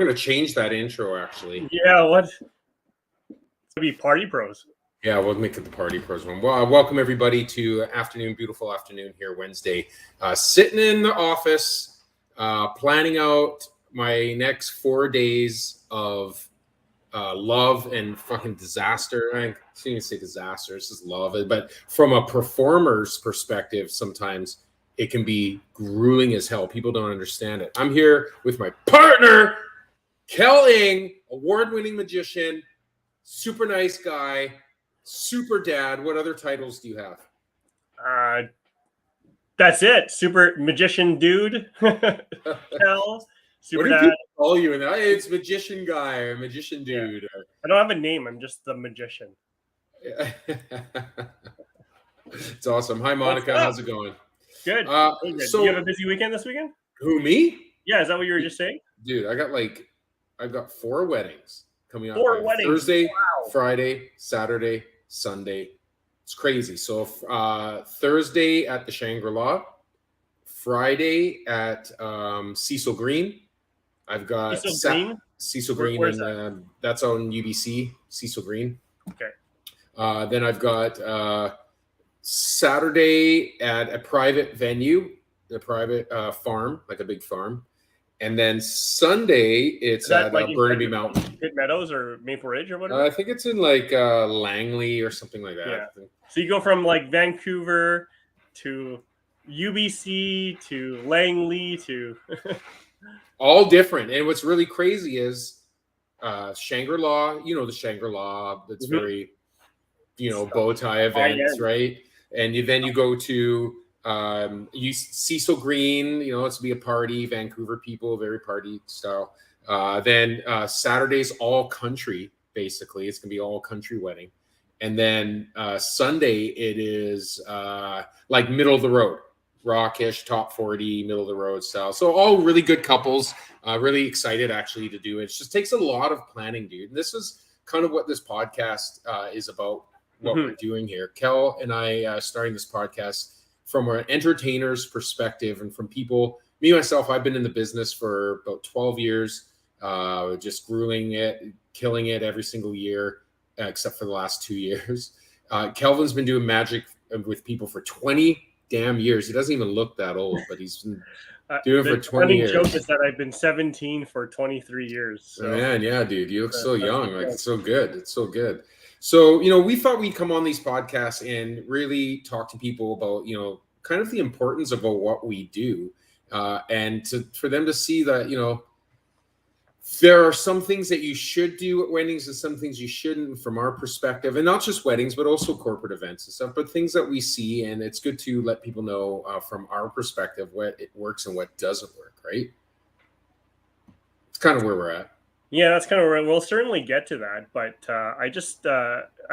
gonna change that intro actually. Yeah, what? It's gonna be Party Pros. Yeah, we'll make it the Party Pros one. Well, welcome everybody to beautiful afternoon here, Wednesday. Sitting in the office, planning out my next 4 days of love and fucking disaster. I can't even say disaster. This is love, but from a performer's perspective, sometimes it can be grueling as hell. People don't understand it. I'm here with my partner, Kel Ng, award-winning magician, super nice guy, super dad. What other titles do you have? That's it. Super magician dude. Kel. Super what do dad. people call you? And it's magician guy or magician dude. Yeah. I don't have a name. I'm just the magician. It's awesome. Hi, Monica. How's it going? Good. Good. So, do you have a busy weekend this weekend? Who, me? Yeah, is that what you were just saying? Dude, I've got 4 weddings coming up. 4 weddings. Thursday, wow. Friday, Saturday, Sunday. It's crazy. So Thursday at the Shangri-La, Friday at Cecil Green. I've got Cecil Green, and that's on UBC, Cecil Green. Okay. Then I've got Saturday at a private venue, a private farm, like a big farm. And then Sunday, it's at Burnaby Mountain. Pitt Meadows or Maple Ridge or whatever? I think it's in like Langley or something like that. Yeah. So you go from like Vancouver to UBC to Langley to... all different. And what's really crazy is Shangri-La, the Shangri-La, that's very, bow tie events, right? And then you go to Cecil Green, it's to be a party, Vancouver people, very party style. Then Saturday's all country, basically. It's gonna be all country wedding. And then Sunday it is like middle of the road, rockish, top 40, middle of the road style. So all really good couples. Really excited actually to do it. It just takes a lot of planning, dude. And this is kind of what this podcast is about. What we're doing here. Kel and I starting this podcast from an entertainer's perspective and from people, me, myself, I've been in the business for about 12 years, just grueling it, killing it every single year, except for the last 2 years. Kelvin's been doing magic with people for 20 damn years. He doesn't even look that old, but he's been doing it for 20 years. The joke is that I've been 17 for 23 years. So. Man, yeah, dude, you look so young. Like, it's so good. It's so good. So, we thought we'd come on these podcasts and really talk to people about, kind of the importance of what we do, and for them to see that, there are some things that you should do at weddings and some things you shouldn't from our perspective, and not just weddings, but also corporate events and stuff, but things that we see. And it's good to let people know from our perspective what it works and what doesn't work, right? It's kind of where we're at. Yeah, that's kind of where we'll certainly get to that. But I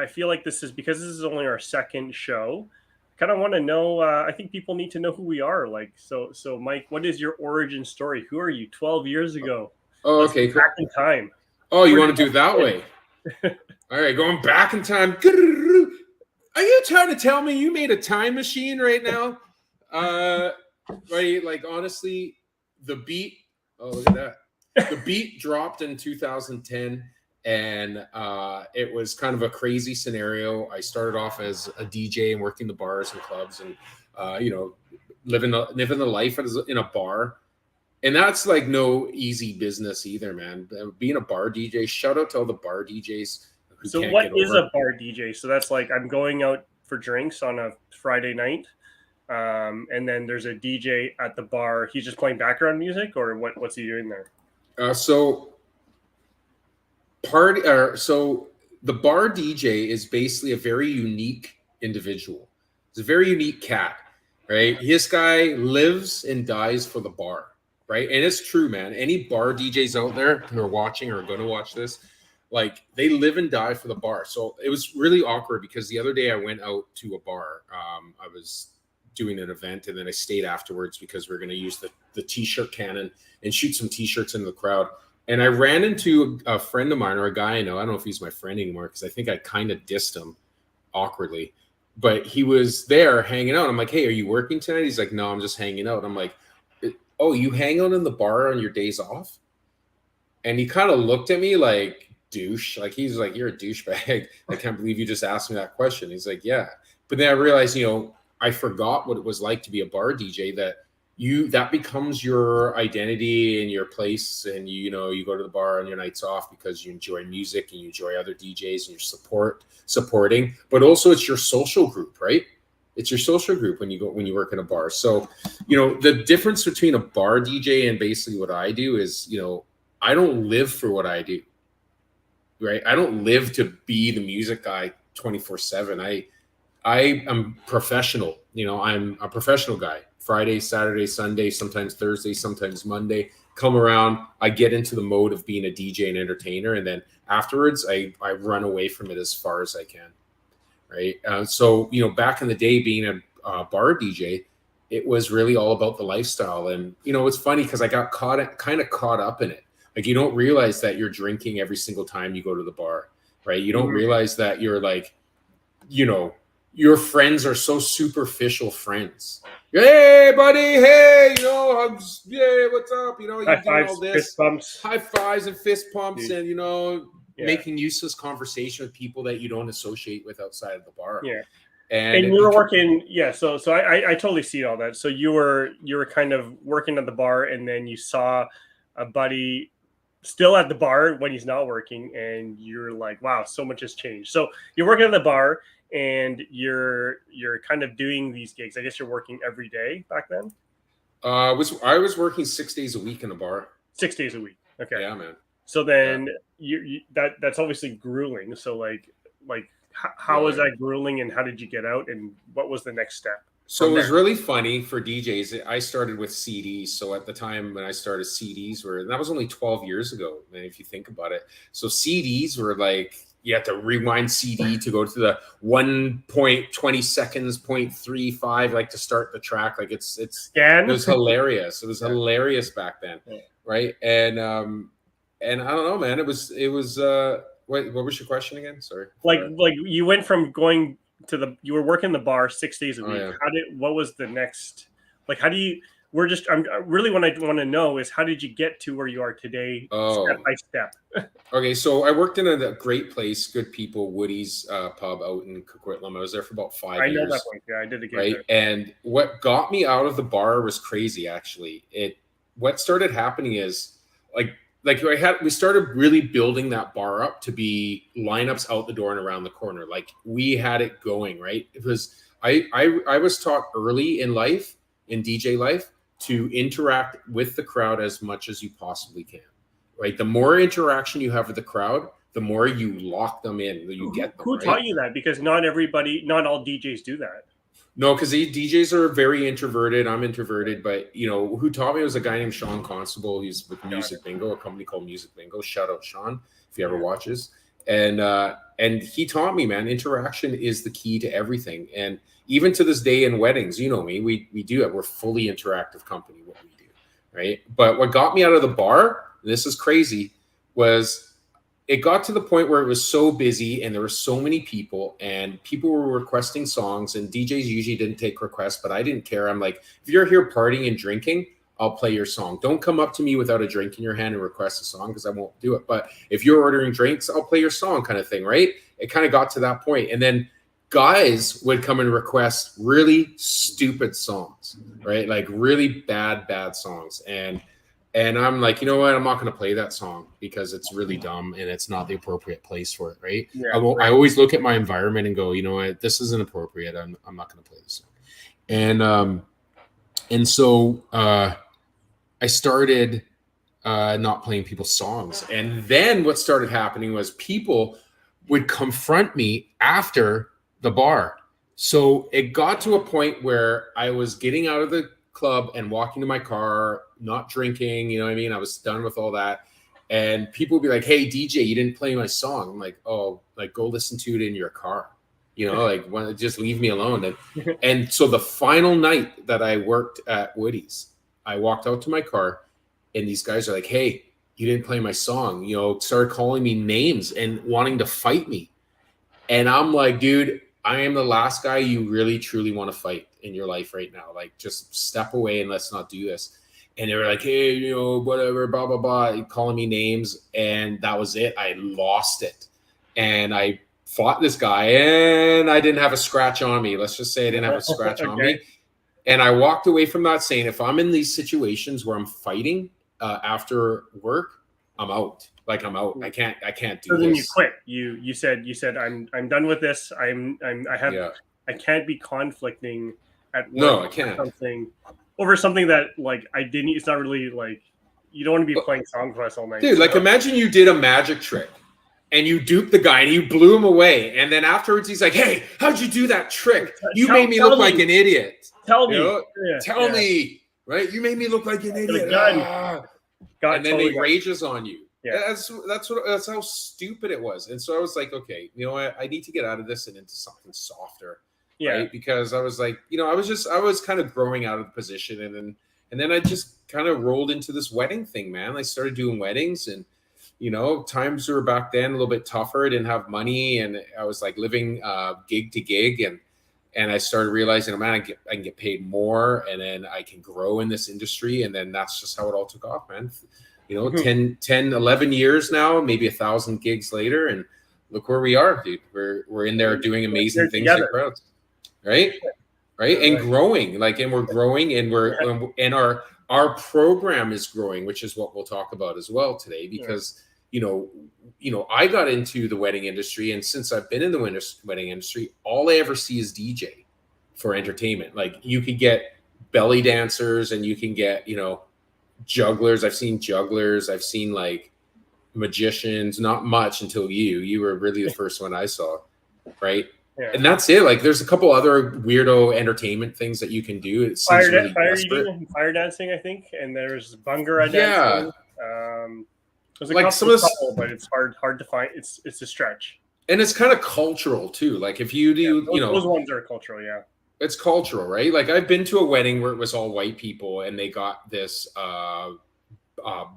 feel like this is only our second show. I kind of want to know, I think people need to know who we are. Like, so Mike, what is your origin story? Who are you 12 years ago? Oh, okay. Back in time. Oh, you want to do it that way? All right, going back in time. Are you trying to tell me you made a time machine right now? Right, like honestly, the beat, oh, look at that. The beat dropped in 2010, and it was kind of a crazy scenario. I started off as a DJ and working the bars and clubs, and living the life in a bar, and that's like no easy business either, man. Being a bar DJ. Shout out to all the bar DJs. So what is a bar DJ? So that's like I'm going out for drinks on a Friday night. And then there's a DJ at the bar. He's just playing background music, or what's he doing there? So the bar DJ is basically a very unique individual. It's a very unique cat, right? This guy lives and dies for the bar, right? And it's true, man. Any bar DJs out there who are watching or are going to watch this, like they live and die for the bar. So it was really awkward because the other day I went out to a bar. I was doing an event, and then I stayed afterwards because we're going to use the t-shirt cannon and shoot some t-shirts in the crowd. And I ran into a friend of mine, or a guy I know. I don't know if he's my friend anymore because I think I kind of dissed him awkwardly, but he was there hanging out. I'm like, hey, are you working tonight? He's like, no, I'm just hanging out. I'm like, oh, you hang out in the bar on your days off? And he kind of looked at me like, douche. Like, he's like, you're a douchebag. I can't believe you just asked me that question. He's like, yeah. But then I realized, I forgot what it was like to be a bar DJ, that becomes your identity and your place. And you go to the bar on your nights off because you enjoy music and you enjoy other DJs and you're supporting, but also it's your social group, right? It's your social group when you work in a bar. So, the difference between a bar DJ and basically what I do is, I don't live for what I do, right? I don't live to be the music guy 24/7. I am professional. I'm a professional guy. Friday, Saturday, Sunday, sometimes Thursday, sometimes Monday. Come around, I get into the mode of being a DJ and entertainer, and then afterwards, I run away from it as far as I can, right? So back in the day, being a bar DJ, it was really all about the lifestyle, and it's funny because I got kind of caught up in it. Like, you don't realize that you're drinking every single time you go to the bar, right? You don't realize that you're like, your friends are so superficial friends. Hey, buddy. Hey, hugs. Yeah, what's up? You're doing all this. Fist bumps. High fives and fist pumps, and making useless conversation with people that you don't associate with outside of the bar. Yeah. And you were working, So I totally see all that. So you were kind of working at the bar, and then you saw a buddy still at the bar when he's not working, and you're like, wow, so much has changed. So you're working at the bar, and you're kind of doing these gigs. I guess you're working every day back then. I was working 6 days a week in a bar. 6 days a week. Okay. Yeah, man. So then that's obviously grueling. So like how was that grueling, and how did you get out, and what was the next step? So it was really funny for DJs. I started with CDs. So at the time when I started, CDs that was only 12 years ago, man, if you think about it. So CDs were like, you had to rewind CD to go to the 1.20 seconds, 0.35, like to start the track. Like it was hilarious. It was hilarious back then. Right. And I don't know, man, it was what was your question again? Sorry. Like you went from going to you were working the bar 6 days a week. Yeah. What was the next, like, how do you, I'm really, what I want to know is, how did you get to where you are today, step by step? Okay. So I worked in a great place, good people, Woody's pub out in Coquitlam. I was there for about 5 years. I know that place. Yeah, I did a gig right. There. And what got me out of the bar was crazy, actually. What started happening is we started really building that bar up to be lineups out the door and around the corner. Like, we had it going, right? It was, I was taught early in life, in DJ life, to interact with the crowd as much as you possibly can, right? The more interaction you have with the crowd, the more you lock them in, you get them. Who taught you that? Because not all DJs do that. No, because DJs are very introverted. I'm introverted, but who taught me was a guy named Sean Constable. He's with Music Bingo, a company called Music Bingo. Shout out Sean if he ever watches. And he taught me, man, interaction is the key to everything. And even to this day in weddings, me, we do it. We're fully interactive company, what we do, right? But what got me out of the bar, and this is crazy, was it got to the point where it was so busy and there were so many people and people were requesting songs, and DJs usually didn't take requests, but I didn't care. I'm like, if you're here partying and drinking, I'll play your song. Don't come up to me without a drink in your hand and request a song, because I won't do it. But if you're ordering drinks, I'll play your song, kind of thing, right? It kind of got to that point. And then guys would come and request really stupid songs, right? Like really bad songs. And I'm like, you know what? I'm not going to play that song because it's really dumb and it's not the appropriate place for it, right? Yeah, I always look at my environment and go, you know what? This isn't appropriate. I'm not going to play this song. And so I started not playing people's songs. And then what started happening was people would confront me after the bar. So it got to a point where I was getting out of the club and walking to my car, not drinking, you know what I mean? I was done with all that. And people would be like, hey, DJ, you didn't play my song. I'm like, oh, like, go listen to it in your car. Just leave me alone. And so the final night that I worked at Woody's, I walked out to my car and these guys are like, hey, you didn't play my song, started calling me names and wanting to fight me. And I'm like, dude, I am the last guy you really truly want to fight in your life right now. Like, just step away and let's not do this. And they were like, hey, you know, whatever, blah, blah, blah, calling me names. And that was it. I lost it. And I fought this guy and I didn't have a scratch on me. Let's just say I didn't have a scratch on me. And I walked away from that saying, if I'm in these situations where I'm fighting after work, I'm out. Like I'm out. I can't do this. So then you quit. You said I'm done with this. I can't be conflicting at work. No, I can't. Over something that like I didn't. It's not really like you don't want to be playing Song Quest all night. Dude, like imagine you did a magic trick and you duped the guy and you blew him away, and then afterwards he's like, "Hey, how'd you do that trick? You made me look like an idiot. Tell me, tell me, right? You made me look like an idiot." And then he rages on you. Yeah, that's how stupid it was. And so I was like, okay, you know what? I need to get out of this and into something softer. Yeah, right? Because I was like, you know, I was kind of growing out of the position, and then I just kind of rolled into this wedding thing, man. I started doing weddings, and you know, times were back then a little bit tougher. I didn't have money, and I was like living gig to gig, and I started realizing, oh, man, I can get paid more, and then I can grow in this industry, and then that's just how it all took off, man. You know, 10, 11 years now, maybe 1,000 gigs later, and look where we are, dude. We're in there doing amazing things in crowds. Right. And growing, and we're growing, and our program is growing, which is what we'll talk about as well today, because you know, I got into the wedding industry, and since I've been in the wedding industry, all I ever see is DJ for entertainment. Like you could get belly dancers, and you can get, you know, jugglers. I've seen jugglers. I've seen like magicians. Not much until you were really the first one I saw, right? Yeah. And that's it. Like, there's a couple other weirdo entertainment things that you can do. It seems really desperate. Fire dancing, I think, and there's Bhangra dancing. There's like some of couple, but it's hard to find. It's a stretch, and it's kind of cultural too. Like if you do, you know, those ones are cultural. Yeah, it's cultural, right? Like I've been to a wedding where it was all white people, and they got this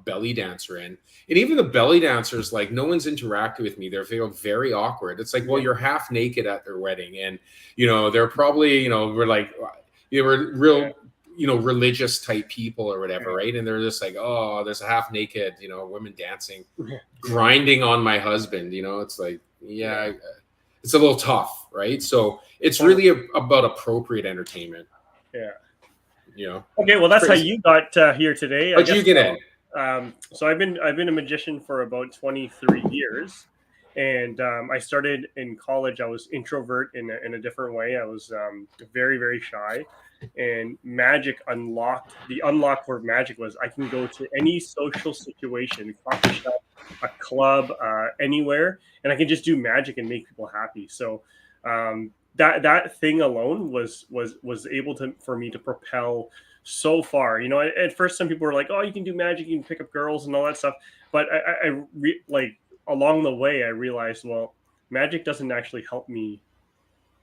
belly dancer in, and even the belly dancers, like no one's interacted with me. They feel very awkward. It's like, well, you're half naked at their wedding, and you know they're probably, you know, we're real, you know, religious type people or whatever, right? And they're just like, oh, there's a half naked, you know, women dancing, grinding on my husband. You know, it's like, it's a little tough, right? So it's really about appropriate entertainment. Yeah. You know. Okay, well, that's how you got here today. How'd you get in? So I've been a magician for about 23 years, and I started in college. I was introvert in a different way. I was very, very shy, and magic unlocked. The unlock for magic was I can go to any social situation, coffee shop, a club, anywhere, and I can just do magic and make people happy. So that thing alone was able for me to propel so far. You know, at first some people were like, oh, you can do magic, you can pick up girls and all that stuff. But like along the way, I realized, well, magic doesn't actually help me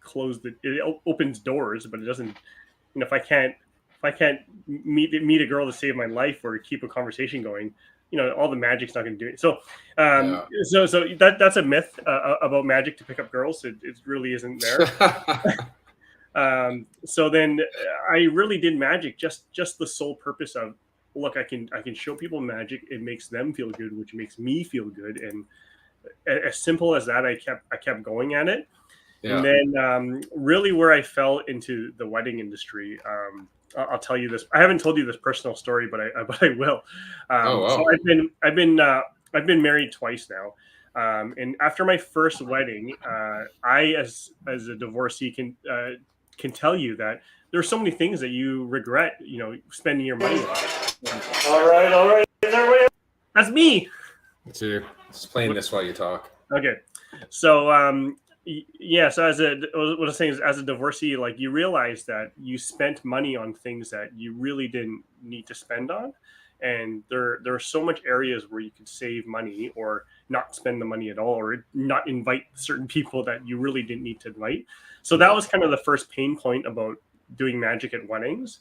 close it opens doors, but it doesn't, you know, if I can't meet a girl to save my life or keep a conversation going, you know, all the magic's not going to do it. So, so that's a myth about magic to pick up girls. It really isn't there. So then I really did magic just the sole purpose of, look, I can show people magic. It makes them feel good, which makes me feel good. And as simple as that, I kept going at it. Yeah. And then really where I fell into the wedding industry, I'll tell you this. I haven't told you this personal story, but I will. So I've been married twice now. And after my first wedding, I, as a divorcee, can tell you that there are so many things that you regret, you know, spending your money on. All right. That's me. So just playing this while you talk. Okay. So, so what I was saying is, as a divorcee, like you realize that you spent money on things that you really didn't need to spend on. And there are so much areas where you could save money or not spend the money at all, or not invite certain people that you really didn't need to invite. So that was kind of the first pain point about doing magic at weddings.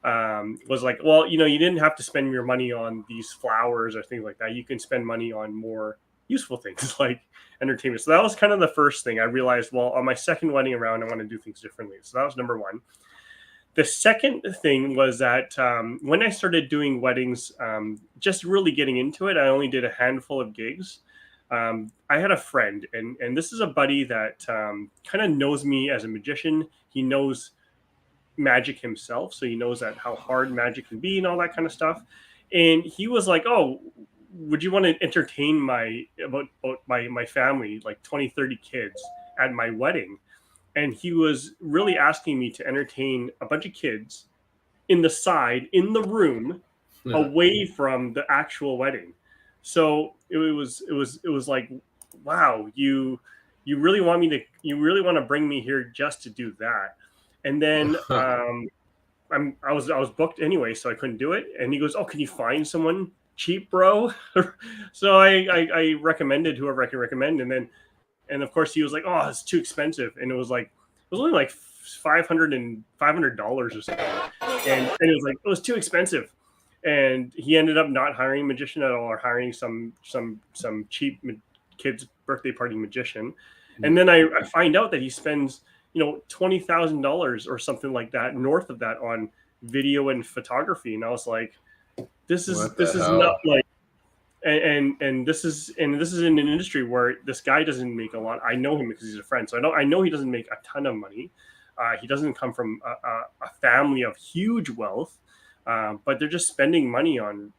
Was like, well, you know, you didn't have to spend your money on these flowers or things like that. You can spend money on more useful things like entertainment. So that was kind of the first thing I realized. Well, on my second wedding around, I want to do things differently. So that was number one. The second thing was that when I started doing weddings, just really getting into it, I only did a handful of gigs. I had a friend, and this is a buddy that kind of knows me as a magician. He knows magic himself, so he knows that how hard magic can be and all that kind of stuff. And he was like, "Oh, would you want to entertain about my family, like 20, 30 kids at my wedding?" And he was really asking me to entertain a bunch of kids in the room away from the actual wedding. So it was like, wow, you really want to bring me here just to do that. And then I was booked anyway, so I couldn't do it. And he goes, "Oh, can you find someone cheap, bro?" So I recommended whoever I can recommend, and of course he was like, "Oh, it's too expensive," and it was only like $500 or something, and it was like it was too expensive, and he ended up not hiring a magician at all, or hiring some cheap kids birthday party magician, and then I find out that he spends $20,000 or something like that, north of that, on video and photography, and I was like, this is not like, and this is in an industry where this guy doesn't make a lot. I know him because he's a friend, so I know he doesn't make a ton of money. He doesn't come from a family of huge wealth, but they're just spending money on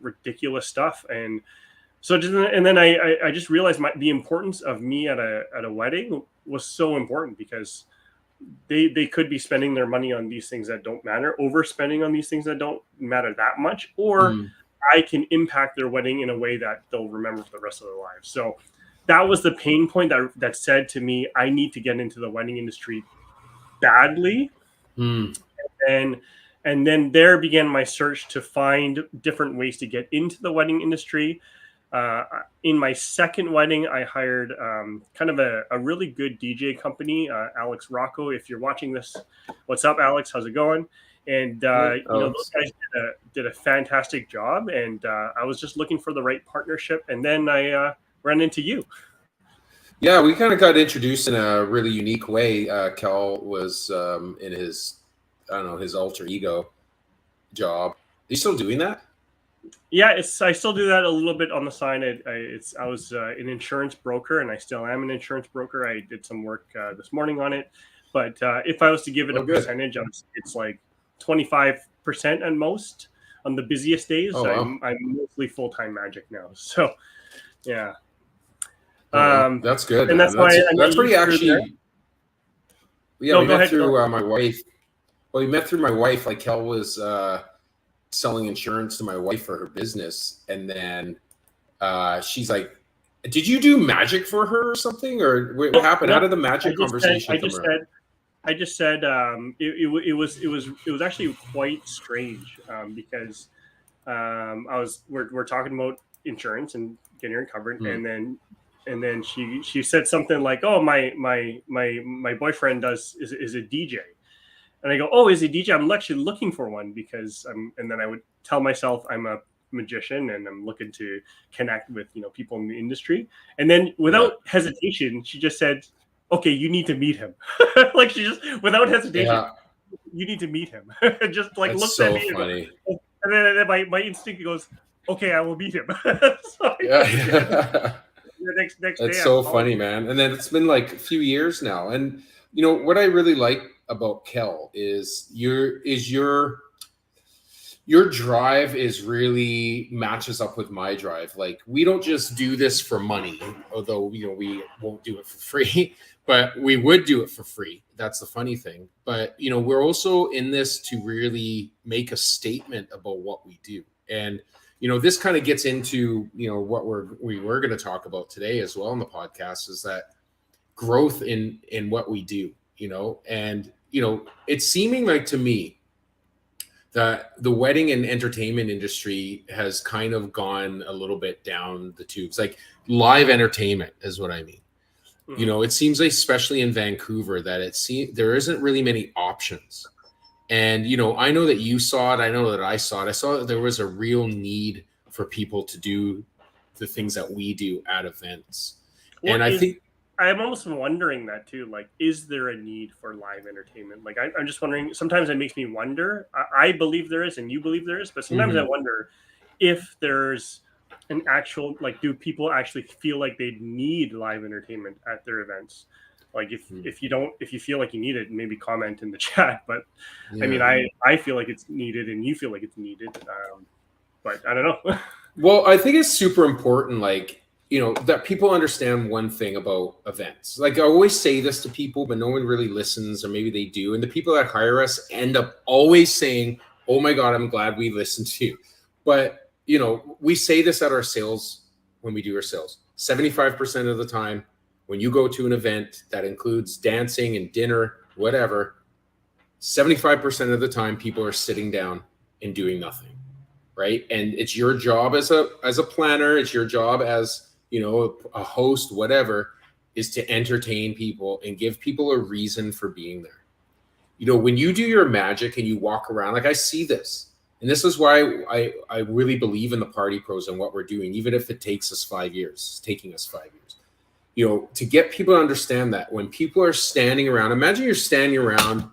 ridiculous stuff. And so and then I just realized the importance of me at a wedding was so important, because they could be spending their money on these things that don't matter, overspending on these things that don't matter that much, or I can impact their wedding in a way that they'll remember for the rest of their lives. So that was the pain point that said to me, I need to get into the wedding industry badly. And then there began my search to find different ways to get into the wedding industry. In my second wedding, I hired kind of a really good DJ company, Alex Rocco. If you're watching this, what's up, Alex? How's it going? And those guys did a fantastic job, and I was just looking for the right partnership, and then I ran into you. Yeah, we kind of got introduced in a really unique way. Kel was in his, I don't know, his alter ego job. Are you still doing that? Yeah, I still do that a little bit on the side. I was an insurance broker, and I still am an insurance broker. I did some work this morning on it, but if I was to give it a percentage, it's like 25% at most on the busiest days. Oh, wow. I'm mostly full-time magic now. So yeah. That's good. And that's why that's pretty actually. Yeah, we met through my wife. Well, we met through my wife. Like, Kel was selling insurance to my wife for her business, and then she's like, "Did you do magic for her or something, or what happened? No, How did the magic conversation come around?" I just said it was actually quite strange, because we're talking about insurance and getting her covered, and then she said something like, "Oh, my boyfriend is a DJ," and I go, "Oh, is he a DJ? I'm actually looking for one," because and then I would tell myself I'm a magician and I'm looking to connect with people in the industry, and then without hesitation, she just said, "Okay, you need to meet him." Like, she just, without hesitation, "You need to meet him." Just like That's looked so at me, funny. and then my instinct goes, "Okay, I will meet him." So the next day, it's so funny, man. And then it's been like a few years now, and what I really like about Kel is your drive is really matches up with my drive. Like, we don't just do this for money, although we won't do it for free, but we would do it for free. That's the funny thing. But we're also in this to really make a statement about what we do. And this kind of gets into what we were going to talk about today as well on the podcast, is that growth in what we do. And it's seeming like to me that the wedding and entertainment industry has kind of gone a little bit down the tubes. Like, live entertainment is what I mean. It seems like, especially in Vancouver, that there isn't really many options. And, I know that you saw it. I know that I saw it. I saw that there was a real need for people to do the things that we do at events. And I think I'm almost wondering that too. Like, is there a need for live entertainment? Like, I'm just wondering. Sometimes it makes me wonder. I believe there is, and you believe there is, but sometimes I wonder if there's an actual, like, do people actually feel like they need live entertainment at their events? Like, if you feel like you need it, maybe comment in the chat. But I mean, I feel like it's needed, and you feel like it's needed. But I don't know. Well, I think it's super important, like, that people understand one thing about events. Like, I always say this to people, but no one really listens, or maybe they do. And the people that hire us end up always saying, "Oh my God, I'm glad we listened to you." But, we say this at our sales, when we do our sales, 75% of the time, when you go to an event that includes dancing and dinner, whatever, 75% of the time, people are sitting down and doing nothing. Right. And it's your job as a planner, it's your job as, a host, whatever, is to entertain people and give people a reason for being there. When you do your magic and you walk around, like, I see this, and this is why I really believe in the Party Pros and what we're doing, even if it takes us 5 years, it's taking us 5 years, to get people to understand that when people are standing around, imagine you're standing around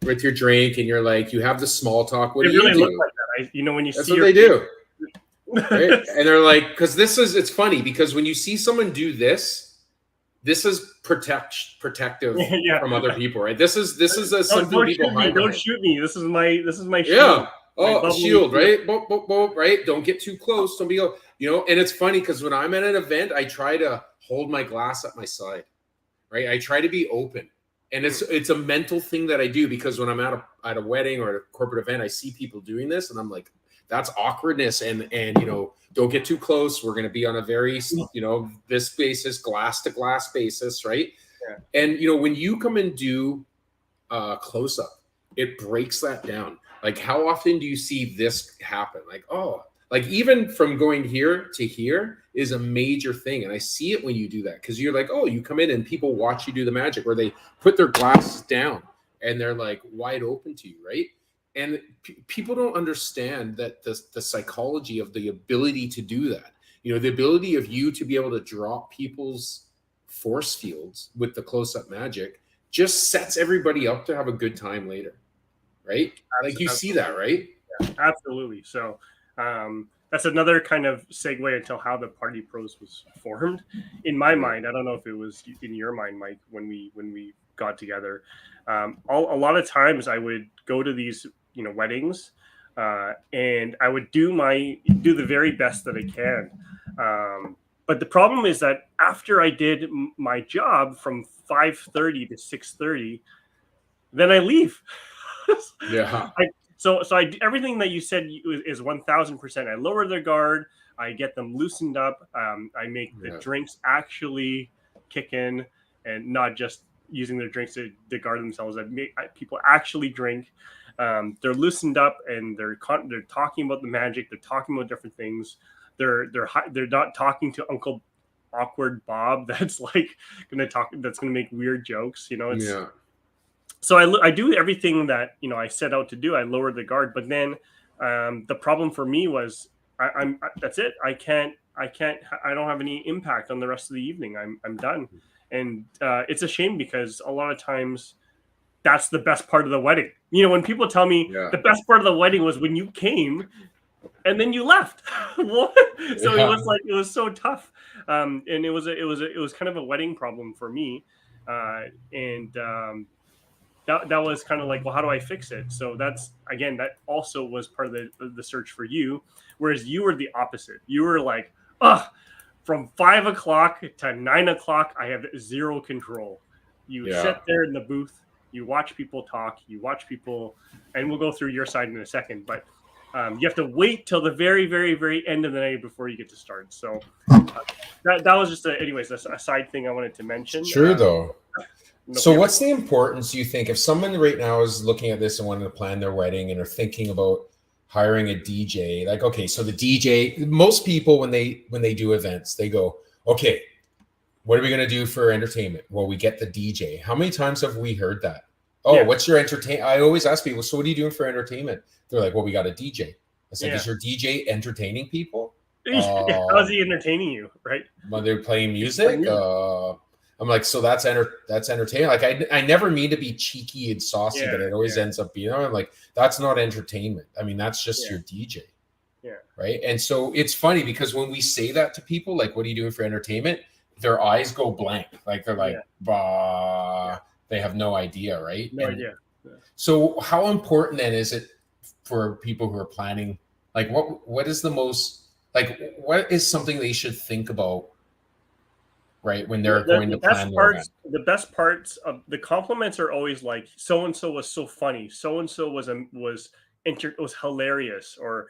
with your drink and you're like, you have the small talk. What do you do? Look like that. When you That's see what they do. Right? And they're like, because it's funny, because when you see someone do this is protective from other people, right? This is something people hide behind. Don't shoot me. This is my shield. Yeah. Oh, shield, right? Boop, boop, boop, right? Don't get too close. Don't be, and it's funny because when I'm at an event, I try to hold my glass at my side, right? I try to be open. And it's a mental thing that I do, because when I'm at a wedding or at a corporate event, I see people doing this, and I'm like, that's awkwardness, and don't get too close. We're going to be on a very this basis, glass to glass basis, right? Yeah. And when you come and do close up, it breaks that down. Like, how often do you see this happen? Like even from going here to here is a major thing. And I see it when you do that, because you're like, oh, you come in and people watch you do the magic, where they put their glasses down and they're like wide open to you, right? And people don't understand that the psychology of the ability to do that, the ability of you to be able to drop people's force fields with the close-up magic just sets everybody up to have a good time later, right? Like, you see that, right? Yeah, absolutely. So that's another kind of segue into how the Party Pros was formed. In my mind, I don't know if it was in your mind, Mike, when we got together. A lot of times I would go to these weddings, and I would do the very best that I can. But the problem is that after I did my job from 5:30 to 6:30, then I leave. Yeah. So I everything that you said is 1,000%. I lower their guard. I get them loosened up. I make the drinks actually kick in, and not just using their drinks to guard themselves. People actually drink. They're loosened up, and they're talking about the magic. They're talking about different things. They're not talking to Uncle Awkward Bob that's like that's gonna make weird jokes. So I do everything that I set out to do. I lower the guard, but then the problem for me was I'm that's it. I don't have any impact on the rest of the evening. I'm done, and it's a shame, because a lot of times that's the best part of the wedding. When people tell me the best part of the wedding was when you came and then you left. What? So it was so tough, and it was kind of a wedding problem for me, and that was kind of like, well, how do I fix it? So that also was part of the search for you, whereas you were the opposite. You were like, from 5 o'clock to 9 o'clock, I have zero control. You sit there in the booth, you watch people talk, and we'll go through your side in a second, but you have to wait till the very, very, very end of the night before you get to start. So that was just a side thing I wanted to mention. True, though. So what's the importance, you think, if someone right now is looking at this and wanting to plan their wedding and are thinking about hiring a DJ? Like, okay, so the DJ, most people when they do events, they go, okay, what are we going to do for entertainment? Well, we get the DJ. How many times have we heard that? Oh, what's your entertainment? I always ask people, so what are you doing for entertainment? They're like, well, we got a DJ. I said, is your DJ entertaining people? How's he entertaining you, right? When they're playing music, I'm like, so that's entertaining. Like I never mean to be cheeky and saucy, but it always ends up being. I'm like, that's not entertainment. I mean, that's just your DJ. Yeah. Right. And so it's funny because when we say that to people, like, what are you doing for entertainment? Their eyes go blank. Like they're like, bah. They have no idea, right? No idea. Yeah. So how important then is it for people who are planning? Like, what is the most, like, what is something they should think about, right, when they're going to plan their event? The best parts of the compliments are always like, so and so was so funny, so and so was hilarious, or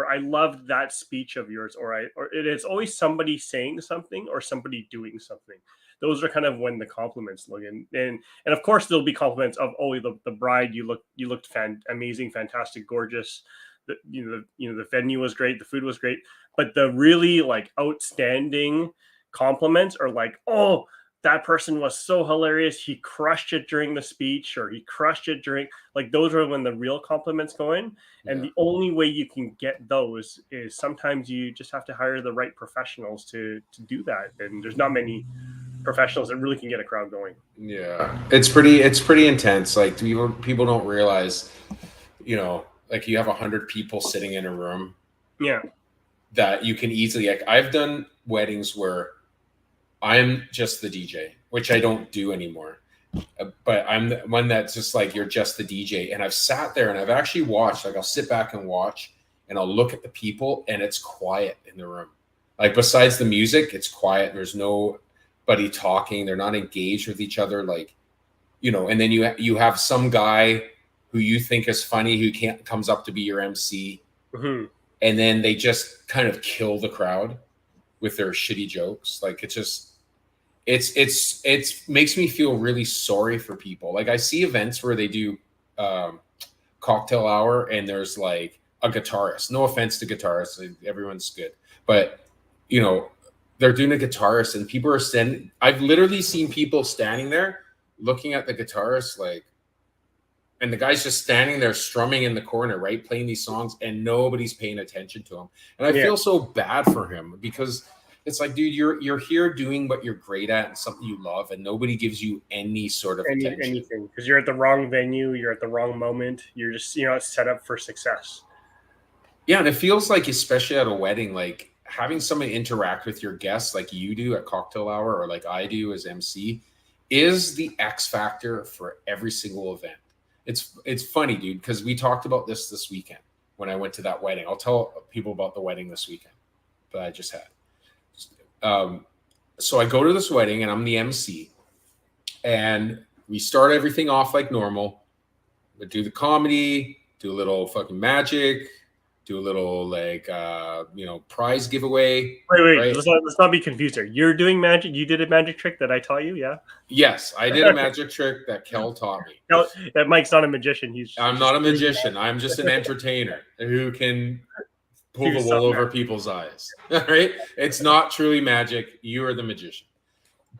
I loved that speech of yours, or it's always somebody saying something or somebody doing something. Those are kind of when the compliments look in, and of course there'll be compliments of, oh, the bride, you looked amazing, fantastic, gorgeous. The venue was great, the food was great, but the really like outstanding compliments are like, oh, that person was so hilarious, he crushed it during the speech, or he crushed it during, like, those are when the real compliments go in. And the only way you can get those is sometimes you just have to hire the right professionals to do that, and there's not many professionals that really can get a crowd going. It's pretty intense. Like, people don't realize, like, you have 100 people sitting in a room that you can easily, like, I've done weddings where I'm just the DJ, which I don't do anymore, but I'm the one that's just like, you're just the DJ. And I've sat there and I've actually watched, like, I'll sit back and watch and I'll look at the people and it's quiet in the room. Like, besides the music, it's quiet. There's nobody talking. They're not engaged with each other. Like, and then you have some guy who you think is funny, who comes up to be your MC. Mm-hmm. And then they just kind of kill the crowd with their shitty jokes. Like, it makes me feel really sorry for people. Like, I see events where they do cocktail hour and there's like a guitarist. No offense to guitarists, everyone's good, but they're doing a guitarist and people are standing. I've literally seen people standing there looking at the guitarist, like, and the guy's just standing there strumming in the corner, right, playing these songs, and nobody's paying attention to him. And I feel so bad for him because it's like, dude, you're here doing what you're great at and something you love, and nobody gives you any sort of attention. Anything, because you're at the wrong venue, you're at the wrong moment, you're just set up for success. Yeah, and it feels like, especially at a wedding, like, having somebody interact with your guests like you do at cocktail hour, or like I do as MC, is the X factor for every single event. It's funny, dude, because we talked about this weekend when I went to that wedding. I'll tell people about the wedding this weekend that I just had. So I go to this wedding and I'm the MC, and we start everything off like normal. We do the comedy, do a little fucking magic, do a little like prize giveaway. Wait, right? let's not be confused here. You're doing magic. You did a magic trick that I taught you, yeah? Yes, I did a magic trick that Kel taught me. No, that Mike's not a magician. I'm not a magician. I'm just an entertainer who can pull the wool over people's eyes. All right? It's not truly magic. You are the magician.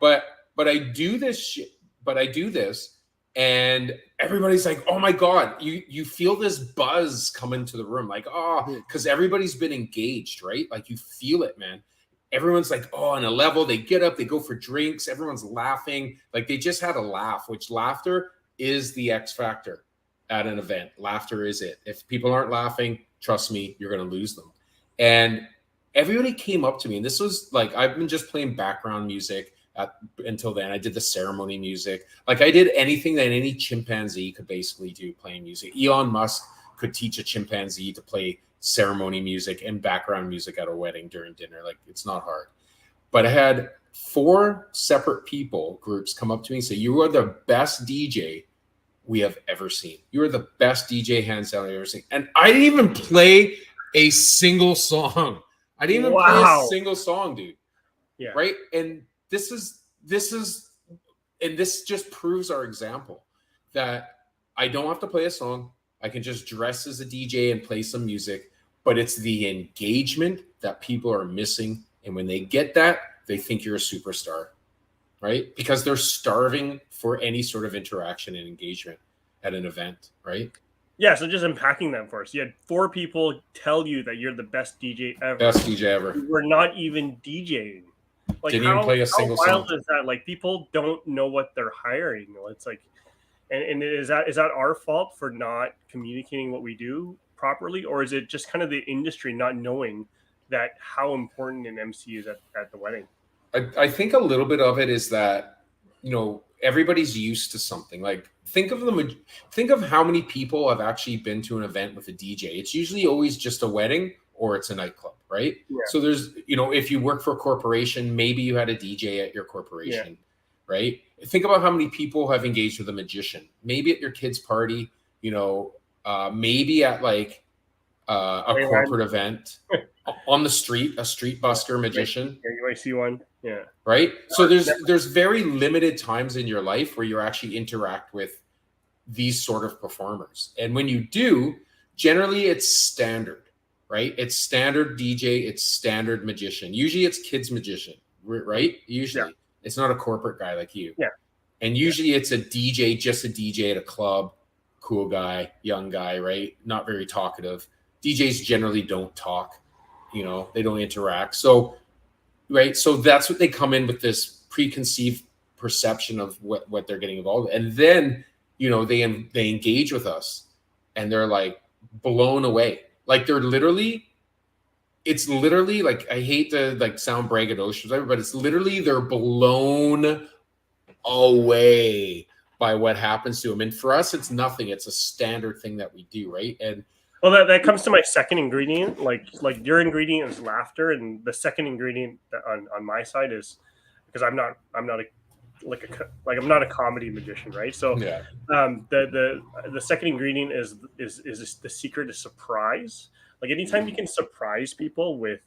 But I do this shit. But I do this, and everybody's like, oh my God, you feel this buzz come into the room. Like, because everybody's been engaged, right? Like, you feel it, man. Everyone's like, on a level, they get up, they go for drinks. Everyone's laughing. Like, they just had a laugh, which laughter is the X factor at an event. Laughter is it. If people aren't laughing, trust me, you're going to lose them. And everybody came up to me, and this was like, I've been just playing background music until then. I did the ceremony music. Like, I did anything that any chimpanzee could basically do playing music. Elon Musk could teach a chimpanzee to play ceremony music and background music at a wedding during dinner. Like, it's not hard. But I had 4 separate groups come up to me and say, you are the best DJ we have ever seen. You are the best DJ, hands down, I've ever seen. And I didn't even play a single song. I didn't even play a single song, dude. Yeah. Right? And this just proves our example that I don't have to play a song. I can just dress as a DJ and play some music, but it's the engagement that people are missing. And when they get that, they think you're a superstar, right? Because they're starving for any sort of interaction and engagement at an event, right? Yeah, so just unpacking that for us. You had 4 people tell you that you're the best DJ ever. Best DJ ever. We're not even DJing. Like, didn't even play a single wild song. is that? Like, people don't know what they're hiring. It's like, and is that our fault for not communicating what we do properly, or is it just kind of the industry not knowing that how important an MC is at the wedding? I think a little bit of it is that, you know, everybody's used to something. Like, think of how many people have actually been to an event with a DJ. It's usually always just a wedding or it's a nightclub, right? Yeah. So there's, you know, if you work for a corporation, maybe you had a DJ at your corporation, right? Think about how many people have engaged with a magician, maybe at your kid's party, you know, maybe at like a corporate event on the street, a street busker magician. Yeah, you might see one. Yeah. Right. So there's very limited times in your life where you actually interact with these sort of performers. And when you do, generally it's standard, right? It's standard DJ, it's standard magician. Usually it's kids magician, right? Usually it's not a corporate guy like you. Yeah. And usually it's a DJ, just a DJ at a club, cool guy, young guy, right? Not very talkative. DJs generally don't talk, you know, they don't interact. So, right. So that's what they come in with, this preconceived perception of what they're getting involved in. And then, you know, they engage with us and they're like blown away. Like it's literally like, I hate to like sound braggadocious, but it's literally, they're blown away by what happens to them. And for us, it's nothing. It's a standard thing that we do. Right. And well, that comes to my second ingredient. Like your ingredient is laughter, and the second ingredient on my side is, because I'm not a comedy magician, right? So the second ingredient is the secret is surprise. Like, anytime you can surprise people with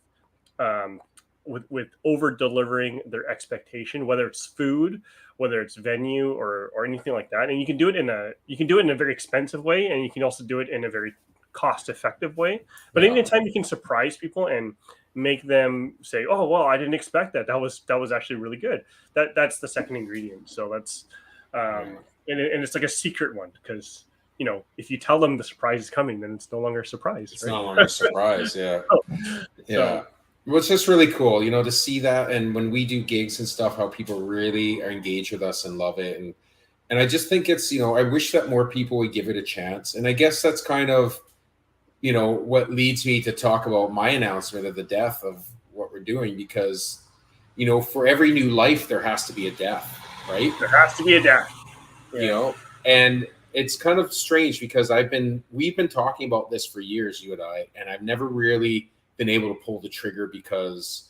over delivering their expectation, whether it's food, whether it's venue or anything like that, and you can do it in a very expensive way, and you can also do it in a very cost-effective way. But anytime you can surprise people and make them say, "Oh, well, I didn't expect that. That was actually really good." That's the second ingredient. So that's and it's like a secret one, because, you know, if you tell them the surprise is coming, then it's no longer a surprise. It's no longer a surprise. Yeah. Yeah. Well, it's just really cool, you know, to see that. And when we do gigs and stuff, how people really are engaged with us and love it. And I just think it's, you know, I wish that more people would give it a chance. And I guess that's kind of, you know, what leads me to talk about my announcement of the death of what we're doing, because, you know, for every new life, there has to be a death, right? There has to be a death. Yeah. You know, and it's kind of strange because we've been talking about this for years, you and I, and I've never really been able to pull the trigger because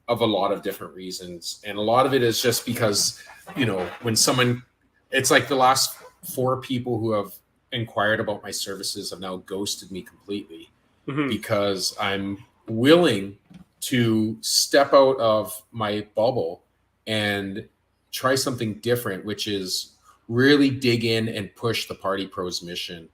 of a lot of different reasons. And a lot of it is just because, you know, when someone, it's like the last 4 people who have inquired about my services have now ghosted me completely, because I'm willing to step out of my bubble and try something different, which is really dig in and push the Party Pros mission.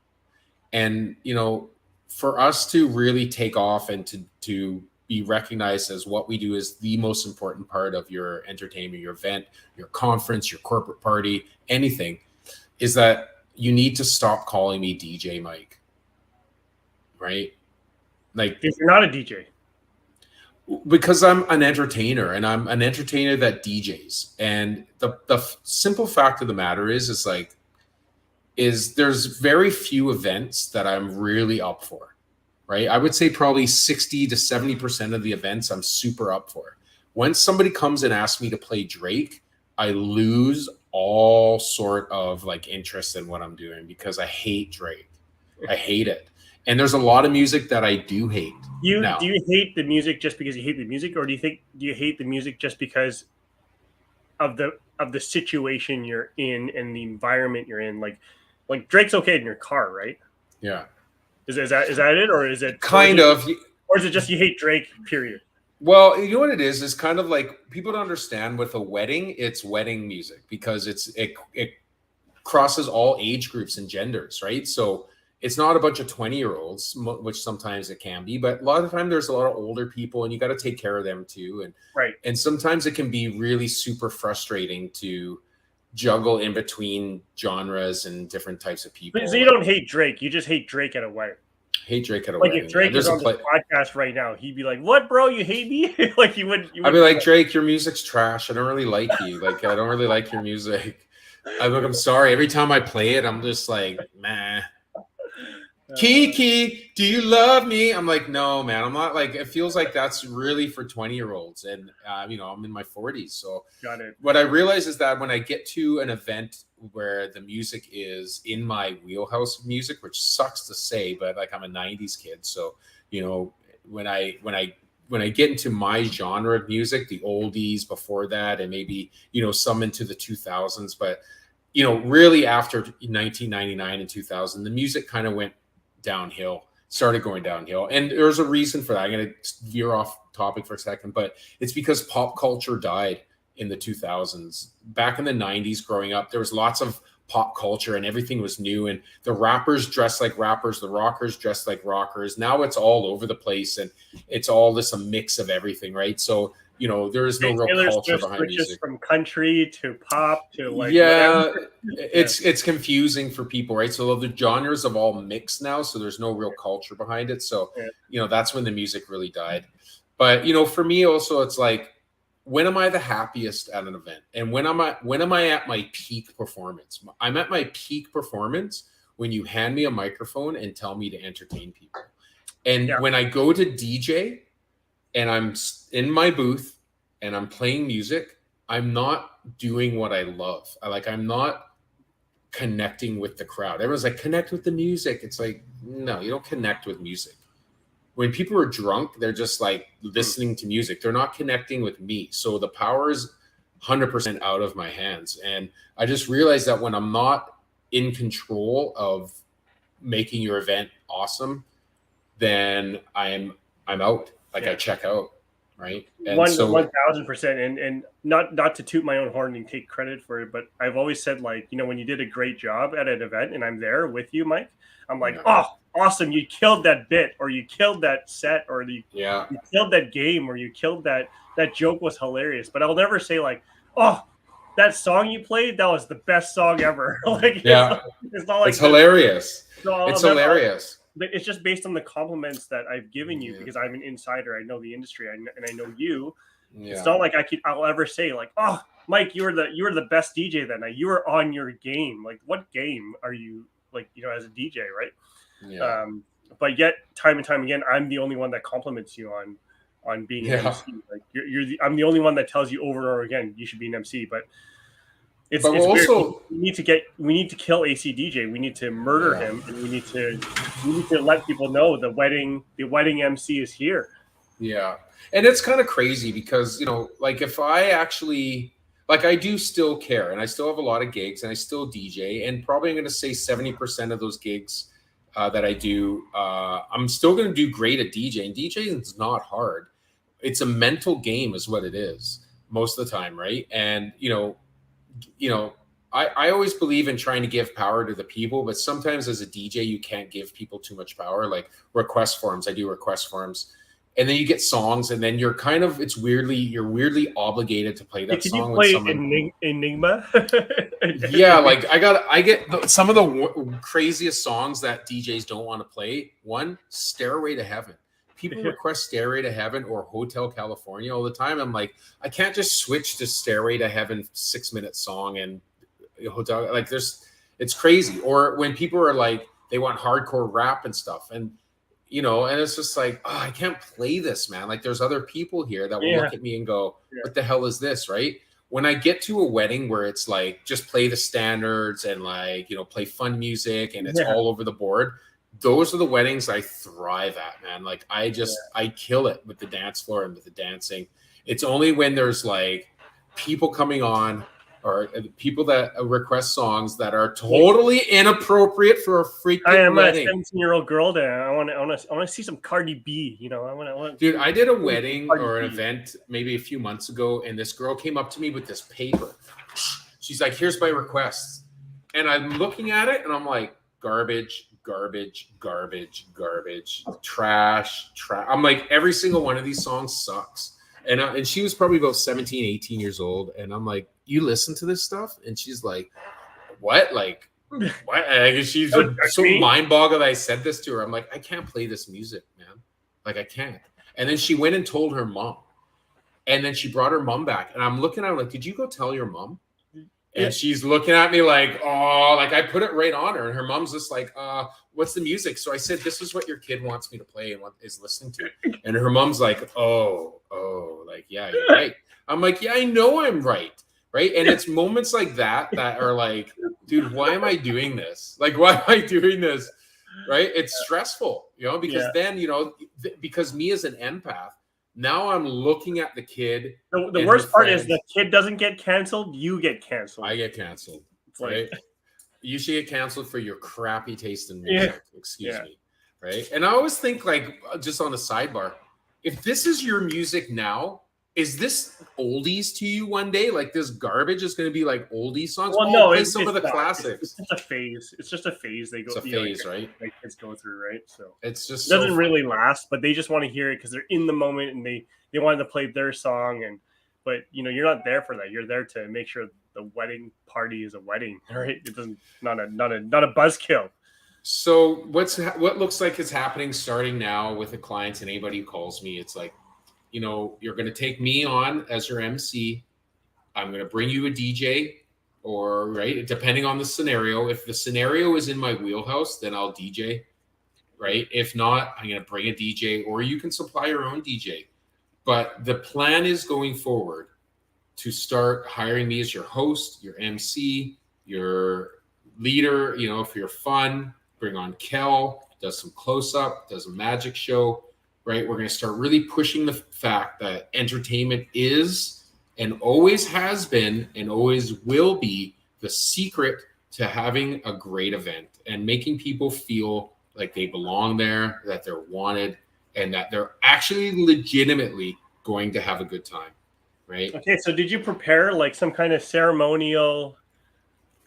And, you know, for us to really take off and to be recognized as what we do is the most important part of your entertainment, your event, your conference, your corporate party, anything, is that you need to stop calling me DJ Mike, right? Like, if you're not a DJ. Because I'm an entertainer, and I'm an entertainer that DJs. And the simple fact of the matter is there's very few events that I'm really up for, right? I would say probably 60 to 70% of the events I'm super up for. When somebody comes and asks me to play Drake, I lose all sort of like interest in what I'm doing, because I hate Drake. I hate it. And there's a lot of music that I do hate. Do you hate the music just because you hate the music, or do you hate the music just because of the situation you're in and the environment you're in? Like Drake's okay in your car, right? Yeah. Is that it, or is it kind of, or is it just you hate Drake, period? Well, you know what it is kind of like, people don't understand with a wedding, it's wedding music because it crosses all age groups and genders, right? So it's not a bunch of 20-year-olds, which sometimes it can be, but a lot of the time there's a lot of older people, and you got to take care of them too. And right. And sometimes it can be really super frustrating to juggle in between genres and different types of people. So you don't hate Drake, you just hate Drake at a wedding. Hate Drake at a like wedding. If Drake is on this podcast right now, he'd be like, "What, bro? You hate me?" Like you would. I'd be like, Drake, your music's trash. I don't really like you. Like I don't really like your music. I'm sorry. Every time I play it, I'm just like, man. Kiki, do you love me? I'm like, no, man. I'm not like. It feels like that's really for 20-year-olds, and I'm in my 40s. So got it. What I realize is that when I get to an event where the music is in my wheelhouse of music, which sucks to say, but like I'm a 90s kid, so when I get into my genre of music, the oldies before that, and maybe some into the 2000s, but really after 1999 and 2000, the music kind of went downhill, started going downhill, and there's a reason for that. I'm going to veer off topic for a second, but it's because pop culture died in the 2000s. Back in the 90s, growing up, there was lots of pop culture and everything was new, and the rappers dressed like rappers, the rockers dressed like rockers. Now it's all over the place, and it's all this a mix of everything, right? So there is no real culture behind music. From country to pop to it's confusing for people, right? So the genres have all mixed now, so there's no real culture behind it. So that's when the music really died. But for me also, it's like, when am I the happiest at an event? And when am I at my peak performance? I'm at my peak performance when you hand me a microphone and tell me to entertain people. And when I go to DJ and I'm in my booth and I'm playing music, I'm not doing what I love. I'm not connecting with the crowd. Everyone's like, connect with the music. It's like, no, you don't connect with music. When people are drunk, they're just like listening to music. They're not connecting with me. So the power is 100% out of my hands. And I just realized that when I'm not in control of making your event awesome, then I'm out. I check out, right? And 1,000%. And not to toot my own horn and take credit for it, but I've always said, when you did a great job at an event and I'm there with you, Mike, I'm like, oh, awesome, you killed that bit, or you killed that set, or you killed that game, or you killed that joke was hilarious. But I'll never say oh, that song you played, that was the best song ever. It's not like it's hilarious. It's hilarious. But it's just based on the compliments that I've given you, because I'm an insider. I know the industry, and I know you. It's not like I'll ever say oh, Mike, you were the best DJ that night. You were on your game. What game are you as a DJ, right? Yeah. But yet, time and time again, I'm the only one that compliments you on being an MC. I'm the only one that tells you over and over again you should be an MC. But it's also we need to kill AC DJ. We need to murder him, and we need to let people know the wedding MC is here. Yeah, and it's kind of crazy because if I actually. I do still care, and I still have a lot of gigs, and I still DJ, and probably I'm going to say 70% of those gigs that I do, I'm still going to do great at DJing. DJing is not hard. It's a mental game is what it is most of the time, right? And, I always believe in trying to give power to the people, but sometimes as a DJ, you can't give people too much power, like request forms. I do request forms. And then you get songs, and then you're weirdly obligated to play that song. Can you play Enigma? Yeah, I get some of the craziest songs that DJs don't want to play. One, Stairway to Heaven. People request Stairway to Heaven or Hotel California all the time. I'm like, I can't just switch to Stairway to Heaven 6-minute song and Hotel. It's crazy. Or when people are they want hardcore rap and stuff, and and it's just I can't play this, man. There's other people here that will look at me and go, what the hell is this, right? When I get to a wedding where it's just play the standards and play fun music and it's all over the board, those are the weddings I thrive at, man. I kill it with the dance floor and with the dancing. It's only when there's people coming on or people that request songs that are totally inappropriate for a freaking wedding. I am a 17-year-old girl there. I want to see some Cardi B. Dude, I did a wedding or an event maybe a few months ago, and this girl came up to me with this paper. She's like, "Here's my requests," and I'm looking at it, and I'm like, "Garbage, garbage, garbage, garbage, trash, trash." I'm like, every single one of these songs sucks. And she was probably about 17, 18 years old, and I'm like, you listen to this stuff? And she's like, what? Like, what? And she's so mind boggled. I said this to her. I'm like, I can't play this music, man. Like, I can't. And then she went and told her mom. And then she brought her mom back. And I'm looking at her like, did you go tell your mom? And she's looking at me like, oh, like I put it right on her. And her mom's just like, what's the music? So I said, this is what your kid wants me to play and what is listening to. And her mom's like, oh, like, yeah, you're right. I'm like, yeah, I know I'm right. Right. And it's moments like that are like, dude, why am I doing this? Like, why am I doing this? Right. It's stressful, because then, because me as an empath, now I'm looking at the kid. The worst part is the kid doesn't get canceled. You get canceled. I get canceled. Right. You should get canceled for your crappy taste in music. Excuse me. Right. And I always think, like, just on a sidebar, if this is your music now, is this oldies to you one day? Like, this garbage is going to be like oldie songs? Well, no, it's some of the classics. It's just a phase. It's just a phase they go. It's a phase, right? Like kids go through, right? So it's just it doesn't really last, but they just want to hear it because they're in the moment and they wanted to play their song. But you're not there for that. You're there to make sure the wedding party is a wedding, right? It doesn't not a buzzkill. So what looks like is happening starting now with the clients and anybody who calls me, it's like, you're going to take me on as your MC. I'm going to bring you a DJ or, right, depending on the scenario. If the scenario is in my wheelhouse, then I'll DJ, right? If not, I'm going to bring a DJ, or you can supply your own DJ. But the plan is going forward to start hiring me as your host, your MC, your leader, for your fun. Bring on Kel, does some close-up, does a magic show. Right, we're going to start really pushing the fact that entertainment is and always has been and always will be the secret to having a great event and making people feel like they belong there, that they're wanted, and that they're actually legitimately going to have a good time. Right. Okay, so did you prepare like some kind of ceremonial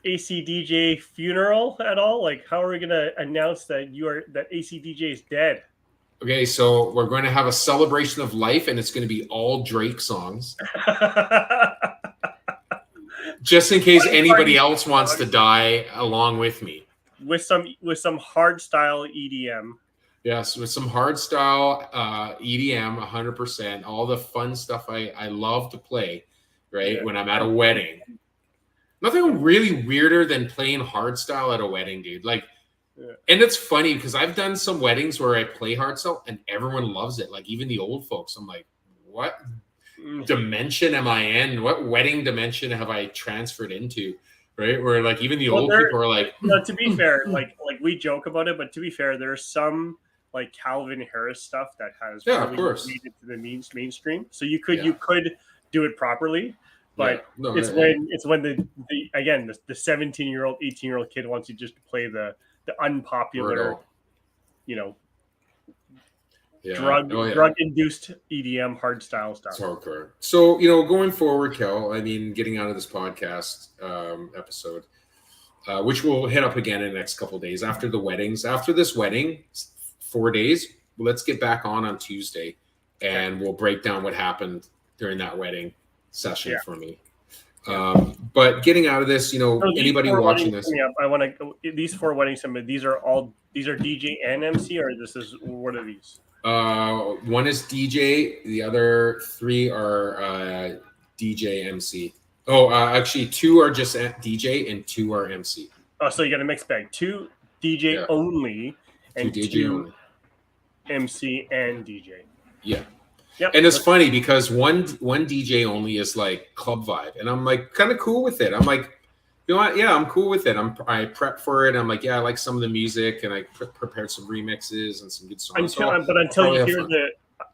ACDJ funeral at all? Like, how are we going to announce that ACDJ is dead? Okay, so we're going to have a celebration of life, and it's going to be all Drake songs. Just in case anybody else wants to die along with me. With some hard style EDM. Yes, with some hard style EDM, 100%. All the fun stuff I love to play, right, when I'm at a wedding. Nothing really weirder than playing hard style at a wedding, dude. Like, and it's funny because I've done some weddings where I play hardstyle and everyone loves it. Like even the old folks, I'm like, what dimension am I in? What wedding dimension have I transferred into? Right? Where like even the old people are like, no, to be fair, like we joke about it, but to be fair, there's some like Calvin Harris stuff that has of course made it to the mainstream. So you could do it properly. But it's when the 17-year-old, 18-year-old kid wants you just to play the unpopular, drug-induced EDM hardstyle stuff. It's hardcore. So, going forward, Kel, I mean, getting out of this podcast episode, which we'll hit up again in the next couple of days after the weddings. After this wedding, 4 days, let's get back on Tuesday, and we'll break down what happened during that wedding session for me. But getting out of this, so anybody watching this, I want to these 4 weddings. These are DJ and MC, or what are these? One is DJ. The other 3 are DJ MC. Oh, actually, 2 are just DJ and 2 are MC. Oh, so you got a mixed bag: 2 DJ only, and 2 MC and DJ. Yeah. Yep. And it's funny because one DJ only is like club vibe, and I'm like kind of cool with it. I'm like, you know what? Yeah, I'm cool with it. I prep for it. I'm like, yeah, I like some of the music, and I prepared some remixes and some good songs.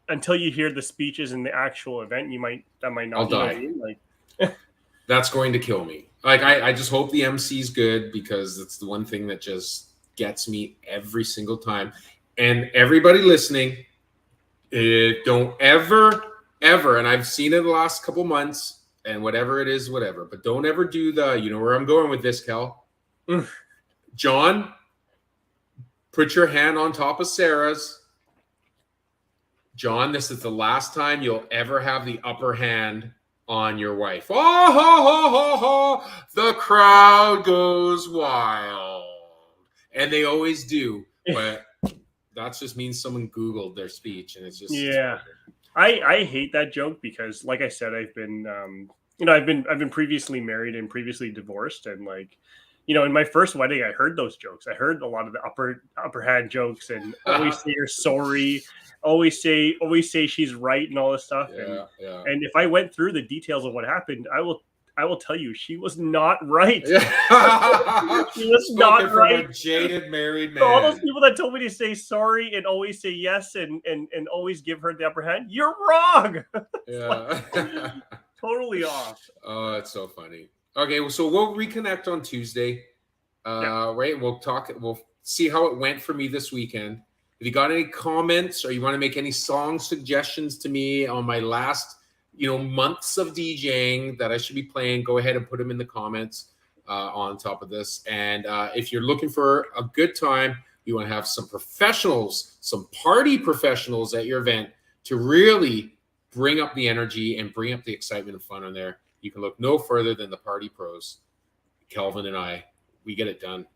Until you hear the speeches in the actual event, that might not. I'll die. That's going to kill me. Like I just hope the MC's good because it's the one thing that just gets me every single time. And everybody listening. Don't ever, and I've seen it the last couple months, and whatever it is, whatever. But don't ever do where I'm going with this, Kel. John, put your hand on top of Sarah's. John, this is the last time you'll ever have the upper hand on your wife. Oh, ho, ho, ho, ho. The crowd goes wild. And they always do. But that just means someone Googled their speech, and it's just yeah. I hate that joke because, like I said, I've been I've been previously married and previously divorced, and like, in my first wedding, I heard those jokes. I heard a lot of the upper hand jokes, and always say you're sorry, always say she's right, and all this stuff. And if I went through the details of what happened, I will tell you she was not right. She was not right. From a jaded married man. So all those people that told me to say sorry and always say yes and always give her the upper hand, you're wrong. Yeah. Totally off. Oh, it's so funny. Okay, so we'll reconnect on Tuesday. Right? We'll see how it went for me this weekend. If you got any comments or you want to make any song suggestions to me on my last months of DJing that I should be playing, go ahead and put them in the comments on top of this. And if you're looking for a good time, you want to have some professionals, some party professionals at your event to really bring up the energy and bring up the excitement and fun on there, you can look no further than the Party Pros. Kelvin and I, we get it done.